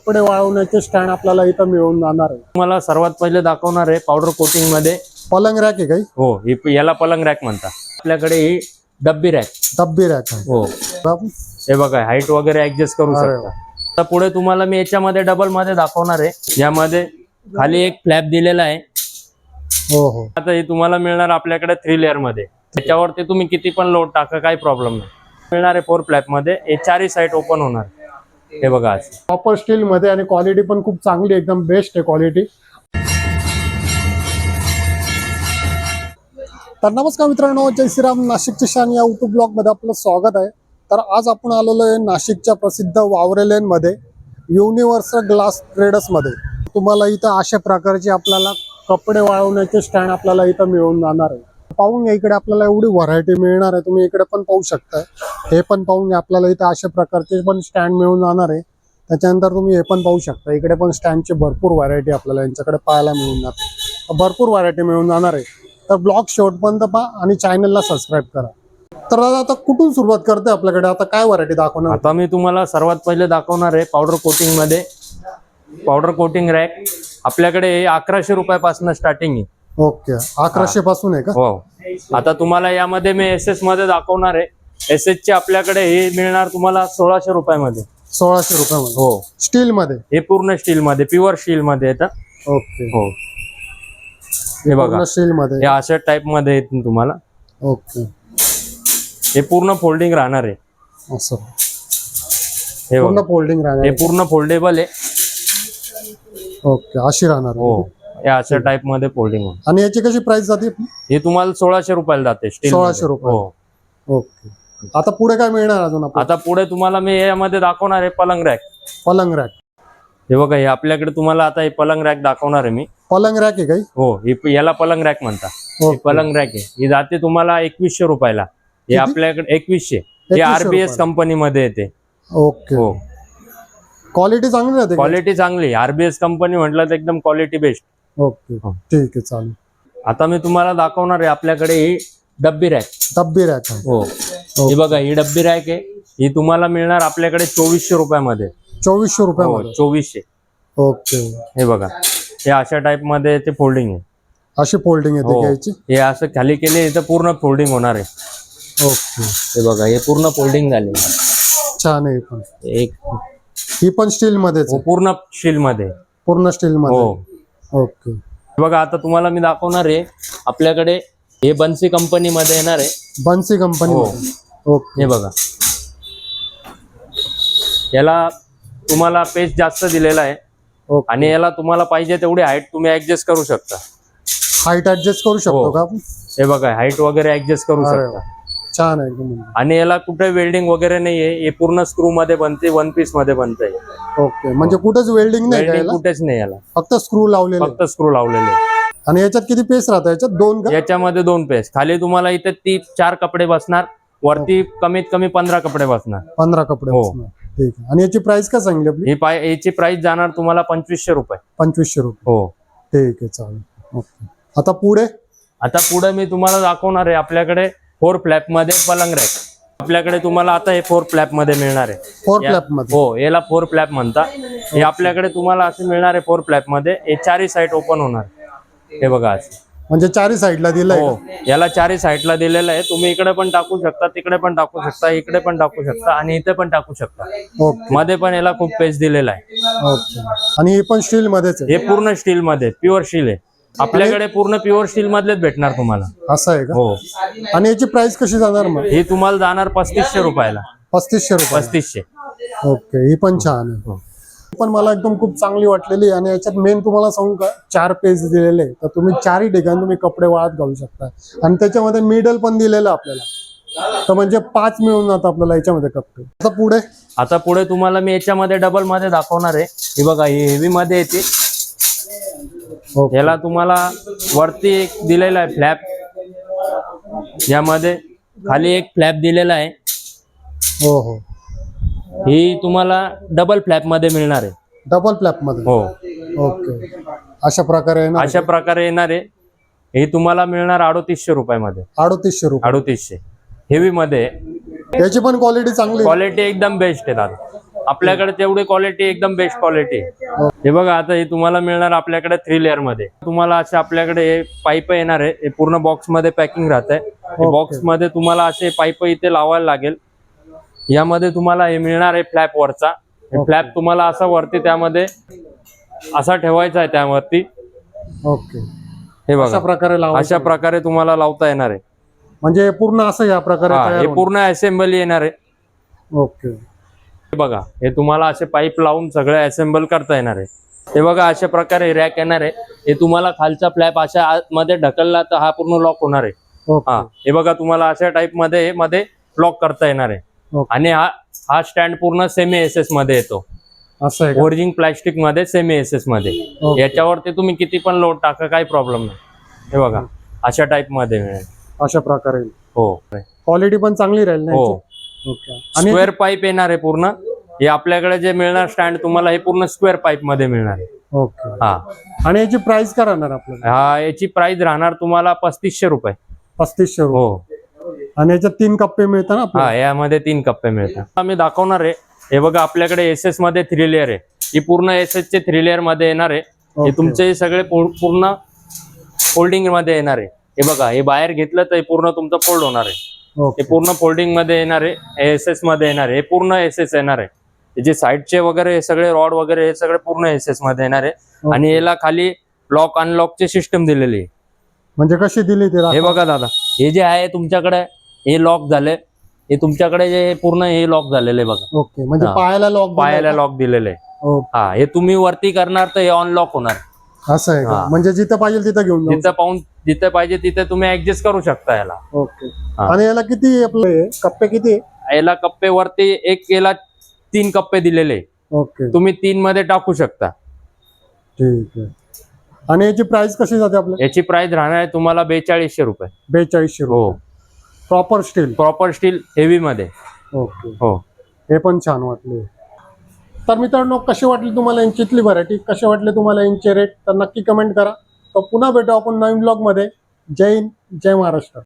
कपडे वाळवण्याचे स्टँड आपल्याला इथं मिळून जाणार आहे। तुम्हाला सर्वात पहिले दाखवणार आहे पावडर कोटिंग मध्ये पलंग रॅक आहे काही? हो, याला पलंग रॅक म्हणतात। आपल्याकडे ही डब्बी रॅक आहे। हो, हे बघा हाईट वगैरे ऍडजस्ट करू शकता। आता पुढे तुम्हाला मी याच्यामध्ये डबल मध्ये दाखवणार आहे। यामध्ये खाली एक फ्लॅप दिलेला आहे। हो हो, आता हे तुम्हाला मिळणार आपल्याकडे 3 लेअर मध्ये। त्याच्यावरती तुम्ही किती पण लोड टाका, काही प्रॉब्लेम नाही। मिळणार आहे 4 फ्लॅप मध्ये। हे चारही साइड ओपन होणार। हे बघा कॉपर स्टील मध्ये आणि क्वालिटी पण खूप चांगली, एकदम बेस्ट आहे क्वालिटी। तर नमस्कार मित्रांनो, जय श्रीराम। नाशिकची शान या यूट्यूब ब्लॉग मध्ये आपलं स्वागत आहे। तर आज आपण आलेलो आहे नाशिकच्या प्रसिद्ध वावरे लेन मध्ये युनिव्हर्सल ग्लास ट्रेडर्स मध्ये। तुम्हाला इथं अशा प्रकारचे आपल्याला कपडे वाळवण्याचे स्टँड आपल्याला इथं मिळून जाणार आहे। पाहून घ्या, इकडे आपल्याला एवढी व्हरायटी मिळणार आहे। तुम्ही इकडे पण पाहू शकता, हे पण पाहून घ्या। आपल्याला इथं अशा प्रकारचे पण स्टँड मिळून जाणार आहे। त्याच्यानंतर तुम्ही हे पण पाहू शकता, इकडे पण स्टँडची भरपूर व्हरायटी आपल्याला यांच्याकडे पाहायला मिळून जाते। भरपूर व्हरायटी मिळून जाणार आहे। तर ब्लॉग शेवटपर्यंत पहा आणि चॅनलला सबस्क्राईब करा। तर आता कुठून सुरुवात करते आपल्याकडे? आता काय व्हरायटी दाखवणार? आता मी तुम्हाला सर्वात पहिले दाखवणार आहे पावडर कोटिंग मध्ये पावडर कोटिंग रॅक। आपल्याकडे 1100 रुपयापासून स्टार्टिंग आहे। ओके, 1100 पासून आहे का? हो। आता तुम्हाला यामध्ये मी एसएस मध्ये दाखवणार आहे। एसएस चे आपल्याकडे हे मिळणार तुम्हाला 1600 रुपयामध्ये। 1600 रुपयामध्ये? हो, स्टील मध्ये? हे पूर्ण स्टील मध्ये, प्युअर स्टील मध्ये येतं। ओके हो, हे बघा स्टील मध्ये, हे अशा टाइप मध्ये येतील तुम्हाला। ओके, हे पूर्ण फोल्डिंग राहणार आहे। असं हे पूर्ण बघा, फोल्डिंग राहणार? हे पूर्ण फोल्डेबल आहे। ओके, अशी राहणार? हो, हे अशा टाइप मध्ये फोल्डिंग होईल। आणि याची कशी प्राइस जाते? हे तुम्हाला 1600 रुपयाला जाते स्टील। 1600 रुपये? हो। ओके, आता पुढे काय मिळणार अजून आपल्याला? आता पुढे तुम्हाला मी यामध्ये दाखवणार आहे पलंग रॅक। पलंग रॅक? हे बघा, हे आपल्याकडे तुम्हाला आता हे पलंग रॅक दाखवणार आहे मी। पलंग रॅक आहे काही? हो, याला पलंग रॅक म्हणतात। हे पलंग रॅक आहे। ही जाते तुम्हाला 2100 रुपयाला। हे आपल्याकडे 2100, हे आरबीएस कंपनी मध्ये येते। ओके, हो, क्वालिटी चांगली राहते? क्वालिटी चांगली। आरबीएस कंपनी म्हटलं तर एकदम क्वालिटी बेस्ट। ओके, ठीक आहे, चालेल। आता मी तुम्हाला दाखवणार आहे आपल्याकडे ही डब्बी रॅक। डब्बी रॅक? हो, हे बघा ही डब्बी रॅक आहे। ही तुम्हाला मिळणार आपल्याकडे 2400 रुपयामध्ये। 2400 रुपयामध्ये? 2400। ओके, हे बघा, हे अशा टाइप मध्ये ते फोल्डिंग आहे। अशी फोल्डिंग येते घ्यायची? हे असं खाली केले इथं पूर्ण फोल्डिंग होणार आहे। ओके, हे बघा, हे पूर्ण फोल्डिंग झाले। छान आहे। पण एक ही पण स्टील मध्येच? पूर्ण स्टील मध्ये। पूर्ण स्टील मध्ये? हो। ओके, बघा, आता तुम्हाला मी दाखवणार आहे आपल्याकडे हे बन्सी कंपनी मध्ये येणार आहे। बन्सी कंपनी? ओके, हे बघा, याला तुम्हाला पेज जास्त दिलेला आहे। आणि याला तुम्हाला पाहिजे तेवढी हाईट तुम्ही ऍडजस्ट करू शकता। हाईट ऍडजस्ट करू शकतो का आपण? हे बघा, हाईट वगैरे ऍडजस्ट करू शकता। छान आहे एकदम। आणि याला कुठे वेल्डिंग वगैरे नाहीये। हे पूर्ण स्क्रू मध्ये बनते, वन पीस मध्ये बनते। ओके, म्हणजे कुठेच वेल्डिंग नाही? वेल्डिंग कुठेच नाही याला, फक्त स्क्रू लावलेले? फक्त स्क्रू लावलेले। आणि याच्यात किती पीस राहतात? याच्यात 2 का? याच्यामध्ये 2 पीस। खाली तुम्हाला इथे 4 कपडे बसणार, वरती कमीत कमी 15 कपडे बसणार। 15 कपडे बसणार, ठीक आहे। आणि याची प्राइस काय सांगली आपली? याची प्राइस जाणार तुम्हाला 2500 रुपये। 2500 रुपये? हो, ठीक आहे, चालेल। ओके, आता पुढे? आता पुढे मी तुम्हाला दाखवणार आहे आपल्याकडे 4 फ्लॅप मध्ये पलंग रॅक। आपल्याकडे तुम्हाला आता हे 4 फ्लॅप मध्ये मिळणार आहे। 4 फ्लॅप मध्ये? हो, याला 4 फ्लॅप म्हणतात। हे आपल्याकडे तुम्हाला असे मिळणार आहे 4 फ्लॅप मध्ये। हे चारही साइड ओपन होणार। हे बघा, म्हणजे चारही साईडला दिलंय? हो, याला चारही साइडला दिलेलं आहे। तुम्ही इकडे पण टाकू शकता, तिकडे पण टाकू शकता, इकडे पण टाकू शकता आणि इथे पण टाकू शकता। ओके, मध्ये पण याला खूप पेज दिलेला आहे। ओके, आणि हे पण स्टील मध्येच आहे? हे पूर्ण स्टील मध्ये, प्युअर स्टील आहे। आपल्याकडे पूर्ण प्युअर स्टील मधलेच भेटणार तुम्हाला। असं आहे का? हो। आणि याची प्राइस कशी जाणार मग? ही तुम्हाला जाणार 3500 रुपयाला। 3500 रुपये? 3500। ओके, ही पण छान आहे। पण मला एकदम खूप चांगली वाटलेली। आणि याच्यात मेन तुम्हाला सांगू का, 4 पेज दिलेले, तर तुम्ही 4ही ठिकाणी तुम्ही कपडे वाळत घालू शकता। आणि त्याच्यामध्ये मिडल पण दिलेलं आपल्याला, तर म्हणजे 5 मिळून जातात आपल्याला याच्यामध्ये कपडे। आता पुढे? आता पुढे तुम्हाला मी याच्यामध्ये डबल मध्ये दाखवणार आहे। हे बघा, ही हेवी मध्ये येते। याला तुम्हाला वरती एक दिलेला आहे फ्लॅप, यामध्ये खाली एक फ्लॅप दिलेला आहे। हो हो, ही तुम्हाला डबल फ्लॅप मध्ये मिळणार आहे। डबल फ्लॅप मध्ये? हो। ओके, अशा प्रकारे येणार? अशा प्रकारे येणार आहे। हे तुम्हाला मिळणार 3800 रुपयामध्ये। 3800 रुपये? 3800 हेवी मध्ये। याची पण क्वालिटी चांगली? क्वालिटी एकदम बेस्ट आहे दादा। आपल्याकडे तेवढी क्वालिटी एकदम बेस्ट क्वालिटी. हे बघा आता हे तुम्हाला मिळणार आपल्याकडे 3 लेअर मध्ये. तुम्हाला असे आपल्याकडे हे पाईप येणार आहे. हे पूर्ण बॉक्स मध्ये पॅकिंग राहत आहे. बॉक्स मध्ये तुम्हाला असे पाईप इथे लावायला लागेल. यामध्ये तुम्हाला हे मिळणार आहे फ्लॅप वरचा. फ्लॅप तुम्हाला असा वरती त्यामध्ये असा ठेवायचा आहे त्यावरती. ओके. हे अशा बघा प्रकारे लावा. अशा प्रकारे तुम्हाला लावता येणार आहे. म्हणजे पूर्ण असं या प्रकारे हा, तयार हे होणार. पूर्ण असेंबली येणार आहे. ओके. हे बघा हे तुम्हाला असे पाईप लावून सगळे असेंबल करता येणार आहे. हे बघा अशा प्रकारे रॅक येणार आहे. हे तुम्हाला खालचा फ्लॅप अशा आतमध्ये ढकलला तर हा पूर्ण लॉक होणार आहे. ओके. हा हे बघा तुम्हाला अशा टाइप मध्ये मध्ये लॉक करता येणार आहे. ओके. आणि हा स्टँड पूर्ण सेमी एसएस मध्ये येतो. असं आहे का? ओरिजिन प्लास्टिक मध्ये सेमी एसएस मध्ये. ओके. याच्यावरती तुम्ही किती पण लोड टाका काही प्रॉब्लेम नाही. हे बघा अशा टाइप मध्ये मिळेल. अशा प्रकारे हो क्वालिटी पण चांगली राहील ना हो. याची? ओके. आणि स्क्वेअर पाईप येणार आहे पूर्ण. हे आपल्याकडे जे मिळणार स्टँड तुम्हाला हे पूर्ण स्क्वेअर पाईप मध्ये मिळणार आहे. ओके. हा आणि याची प्राइस काय राहणार आपल्याला? हा याची प्राइस राहणार तुम्हाला 3500 रुपये. 3500 रुपये. हो. आणि याच्यात 3 कप्पे मिळतात ना हा आपल्याला? यामध्ये 3 कप्पे मिळतात. आम्ही दाखवणार आहे. हे बघा आपल्याकडे एसएस मध्ये 3 लेअर आहे. ही पूर्ण एसएस चे 3 लेअर मध्ये येणार आहे. हे ओके. तुमचे सगळे पूर्ण फोल्डिंग मध्ये येणार आहे. हे बघा हे बाहेर घेतलं तर हे पूर्ण तुमचं फोल्ड होणार आहे. ओके. हे पूर्ण फोल्डिंग मध्ये येणार आहे. एसएस मध्ये येणार आहे. हे पूर्ण एसएस येणार आहे. हे जे साईडचे वगैरे हे सगळे रॉड वगैरे हे सगळे पूर्ण एसएस मध्ये येणार आहे. ओके. आणि याला खाली लॉक अनलॉकची सिस्टम दिलेली आहे. म्हणजे कशी दिली ते? हे बघा दादा हे जे आहे तुमच्याकडे हे लॉक झाले. हे तुमच्याकडे जे पूर्ण हे लॉक झालेले आहे बघा. ओके. म्हणजे हा. पायाला लॉक पायाला लॉक दिलेले आहे. ओके. हा हे तुम्ही वरती करणार तर हे अनलॉक होणार. असं आहे का? हा. म्हणजे जिथं पाहिजे तिथं घेऊन जाऊ. जिथं पाहून जिथे पाहिजे तिथे तुम्ही ऍडजस्ट करू शकता याला. ओके. हा. आणि याला किती आपले कप्पे किती आहे? याला कप्पे वरती याला 3 कप्पे दिलेले आहे. ओके. तुम्ही 3 मध्ये टाकू शकता. ठीक आहे. आणि याची प्राइस कशी जाते आपल्या? याची प्राइस राहणार आहे तुम्हाला 4200 रुपये. 4200 रुपये. हो. Proper steel. Proper steel heavy मध्ये. ओके. हो. हे पण छान वाटले. तर मित्रांनो कशी वाटली तुम्हाला यांच्यातली व्हरायटी, कसे वाटले तुम्हाला यांचे रेट, तर नक्की कमेंट करा. तर पुन्हा भेटू आपण नवीन ब्लॉग मध्ये. जय हिंद, जय महाराष्ट्र.